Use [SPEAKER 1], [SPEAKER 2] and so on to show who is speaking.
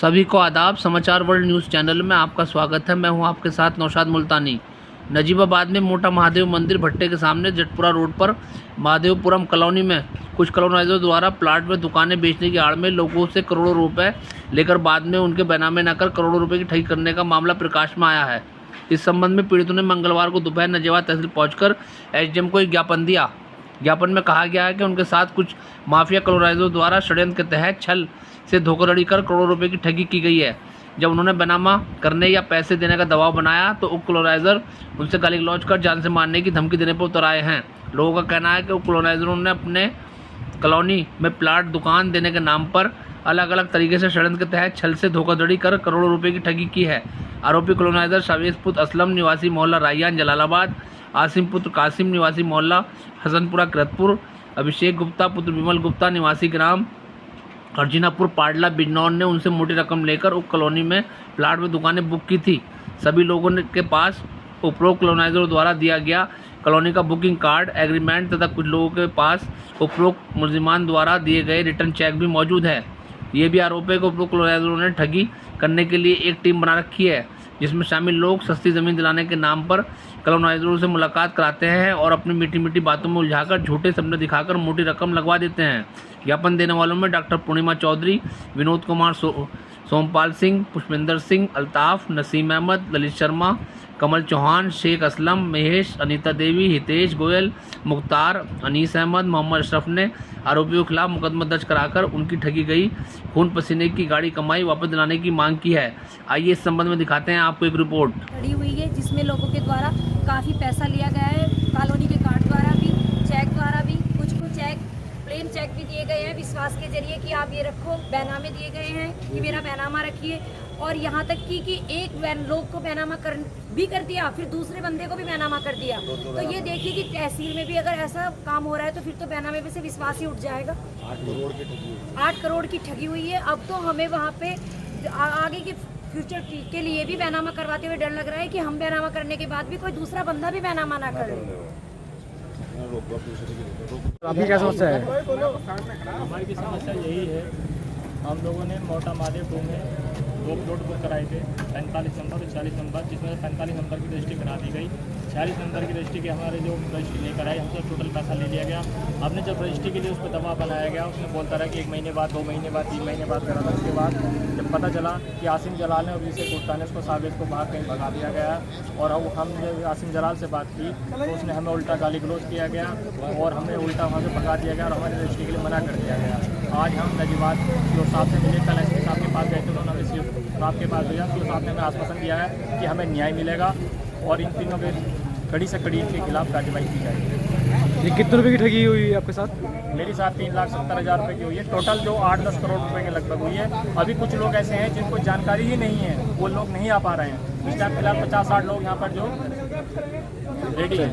[SPEAKER 1] सभी को आदाब। समाचार वर्ल्ड न्यूज़ चैनल में आपका स्वागत है। मैं हूं आपके साथ नौशाद मुल्तानी। नजीबाबाद में मोटा महादेव मंदिर भट्टे के सामने जटपुरा रोड पर महादेवपुरम कॉलोनी में कुछ कॉलोनाइजरों द्वारा प्लाट में दुकानें बेचने की आड़ में लोगों से करोड़ों रुपए लेकर बाद में उनके बैनामे न कर करोड़ों रुपए की ठगी करने का मामला प्रकाश में आया है। इस संबंध में पीड़ितों ने मंगलवार को दोपहर नजीबाबाद तहसील पहुंचकर एसडीएम को एक ज्ञापन दिया। ज्ञापन में कहा गया है कि उनके साथ कुछ माफिया कॉलोनाइजरों द्वारा षड्यंत्र के तहत छल से धोखाधड़ी कर करोड़ों रुपए की ठगी की गई है। जब उन्होंने बैनामा करने या पैसे देने का दबाव बनाया तो उक्त कॉलोनाइजर उनसे गाली गलौज कर जान से मारने की धमकी देने पर उतर आए हैं। लोगों का कहना है कि उक्त कॉलोनाइजरों ने अपने कॉलोनी में प्लाट दुकान देने के नाम पर अलग अलग तरीके से षड्यंत्र के तहत छल से धोखाधड़ी कर करोड़ों रुपए की ठगी की है। आरोपी कॉलोनाइजर शावेज पुत्र असलम निवासी मोहल्ला राययान जलालाबाद, आसिम पुत्र कासिम निवासी मोहल्ला हसनपुरा किरतपुर, अभिषेक गुप्ता पुत्र विमल गुप्ता निवासी ग्राम अर्जिनापुर पाडला बिजनौर ने उनसे मोटी रकम लेकर उक्त कॉलोनी में प्लाट में दुकानें बुक की थी। सभी लोगों के पास उपरोक्त कॉलोनाइजरों द्वारा दिया गया कॉलोनी का बुकिंग कार्ड, एग्रीमेंट तथा कुछ लोगों के पास उपरोक्त मुलजिमान द्वारा दिए गए रिटर्न चेक भी मौजूद है। ये भी आरोप है कि उपरोक्त कॉलोनाइजरों ने ठगी करने के लिए एक टीम बना रखी है, जिसमें शामिल लोग सस्ती ज़मीन दिलाने के नाम पर कॉलोनाइजरों से मुलाकात कराते हैं और अपनी मीठी मीठी बातों में उलझाकर झूठे सपने दिखाकर मोटी रकम लगवा देते हैं। ज्ञापन देने वालों में डॉक्टर पूर्णिमा चौधरी, विनोद कुमार, सोमपाल सिंह, पुष्पेंद्र सिंह, अल्ताफ, नसीम अहमद, ललित शर्मा, कमल चौहान, शेख असलम, महेश, अनीता देवी, हितेश गोयल, मुख्तार, अनीस अहमद, मोहम्मद अशरफ ने आरोपियों के खिलाफ मुकदमा दर्ज कराकर उनकी ठगी गई खून पसीने की गाड़ी कमाई वापस दिलाने की मांग की है। आइए इस संबंध में दिखाते हैं आपको एक रिपोर्ट।
[SPEAKER 2] खड़ी हुई है जिसमें लोगों के द्वारा काफ़ी पैसा लिया गया है, कॉलोनी के कार्ड द्वारा भी, चेक द्वारा भी, कुछ चेक प्लेन चेक भी दिए गए हैं विश्वास के जरिए कि आप ये रखो, बैनामे दिए गए हैं कि मेरा बैनामा रखिए, और यहाँ तक कि एक लोग को बैनामा भी कर दिया, फिर दूसरे बंदे को भी बैनामा कर दिया। तो ये देखिए कि तहसील में भी अगर ऐसा काम हो रहा है तो फिर तो बैनामे पे से विश्वास ही उठ जाएगा। 8 करोड़ की ठगी हुई है। अब तो हमें वहाँ पे आगे के फ्यूचर के लिए भी बैनामा करवाते हुए डर लग रहा है कि हम बैनामा करने के बाद भी कोई दूसरा बंदा भी बैनामा ना करे।
[SPEAKER 3] आपकी क्या समस्या है?
[SPEAKER 4] हमारी भी समस्या यही है, हम लोगों ने मोटा महादेव टू में 2 प्लॉट बुक कराए थे, 45 नंबर और 40 नंबर, जिसमें 45 नंबर की रजिस्ट्री करा दी गई। 40 नंबर की रजिस्ट्री के हमारे जो रजिस्ट्री लेकर आए, हमसे टोटल पैसा ले लिया गया। हमने जब रजिस्ट्री के लिए उस पर दबाव बनाया गया, उसमें बोलता रहा कि 1 महीने बाद, 2 महीने बाद, 3 महीने बाद करा था। उसके बाद जब पता चला कि आसिम जलाल ने और अभिषेक गुप्ता ने उसको साबित को बाहर कहीं भगा दिया गया, और हमने आसिम जलाल से बात की तो उसने हमें उल्टा गाली गलौज किया गया और हमें उल्टा वहाँ से भगा दिया गया और हमारी रजिस्ट्री के लिए मना कर दिया गया। आज हम नजीबाद जो साहब से मिले, कल एसपी साहब के पास गए थे, उन्होंने हमें साहब के पास भेजा, तो साहब ने हमें आश्वासन दिया है कि हमें न्याय मिलेगा और इन तीनों के कड़ी से कड़ी के खिलाफ कार्रवाई की जाएगी।
[SPEAKER 3] ये कितने रुपए की ठगी हुई है आपके साथ?
[SPEAKER 4] मेरे साथ 3,70,000 रुपये की हुई है। टोटल जो 8-10 करोड़ रुपए के लगभग हुई है। अभी कुछ लोग ऐसे हैं जिनको जानकारी ही नहीं है, वो लोग नहीं आ पा रहे हैं। इस टाइम फिलहाल 50-60 लोग यहाँ पर जो रेडी हैं।